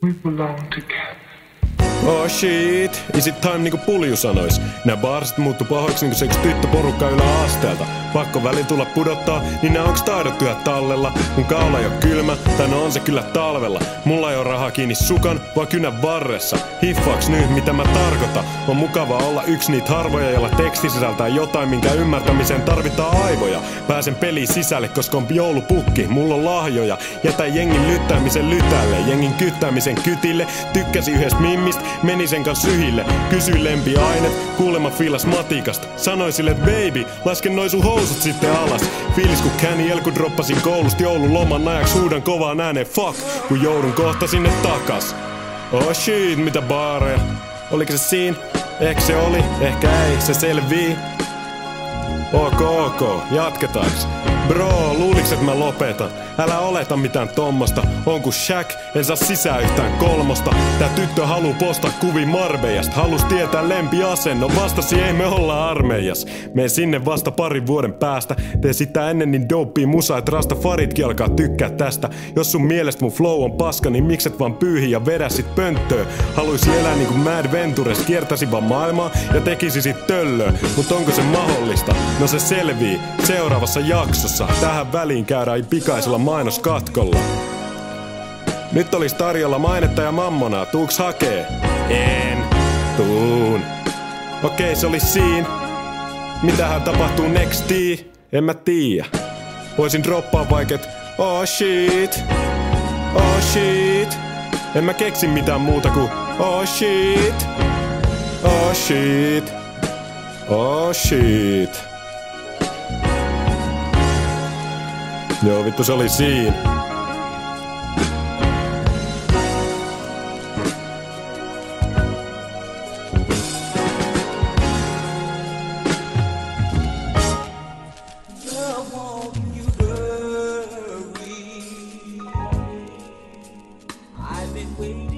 We belong together. Oh shit, is it time niinku Pulju sanois. Nää baarsit muuttu pahoiksi niinku se yks tyttöporukka yläasteelta. Pakko välin tulla pudottaa, niin nää onks taidot yhä tallella. Mun kaula ei oo kylmä, tai no on se kyllä talvella. Mulla ei oo rahaa kiinni sukan, vaan kynän varressa. Hiffaaks nyt mitä mä tarkoitan? On mukava olla yksi niitä harvoja, jolla teksti sisältää jotain, minkä ymmärtämiseen tarvitaan aivoja. Pääsen peliin sisälle, koska on joulupukki, mulla on lahjoja. Jätä jengin lyttäämisen lytälle, jengin kyttäämisen kytille. Tykkäsi yhdestä mimmistä, meni sen kanssa syhille. Kysyi lempiainet, kuulemma fiilas matikasta. Sanoi sille, et baby, lasken noin sun housut sitten alas. Fiilis kun Känni kun droppasin koulusta joululoman ajaksi, huudan kovaan ääneen fuck, kun joudun kohta sinne takas. Oh shit, mitä baareja. Oliko se siinä? Ehkä se oli, ehkä ei, se selvii. Ok, jatketaanks? Bro, luuliks et mä lopetan? Älä oleta mitään tommosta. On ku Shaq, en saa sisään yhtään kolmosta. Tää tyttö haluu postaa kuvi Marbejasta. Halus tietää lempiasennon, vastasi ei me olla armeijas. Mene sinne vasta parin vuoden päästä. Tee sitä ennen niin dopea musa, et rastafaritkin alkaa tykkää tästä. Jos sun mielestä mun flow on paska, niin mikset vaan pyyhi ja vedä sit pönttöö. Haluisi elää niinku Mad Ventures, kiertäisi vaan maailmaa ja tekisi sit töllöä. Mut onko se mahdollista? No se selvii seuraavassa jaksossa. Tähän väliin käydään pikaisella mainoskatkolla. Nyt olis tarjolla mainetta ja mammonaa, tuuks hakee? En. Tuun. Okei, se oli siinä. Mitähän tapahtuu nextii? En mä tiiä. Voisin droppaa vaiket oh shit. Oh shit. En mä keksi mitään muuta kuin oh shit. Oh shit. Oh shit. Joo, vittu se oli siinä. I've been waiting.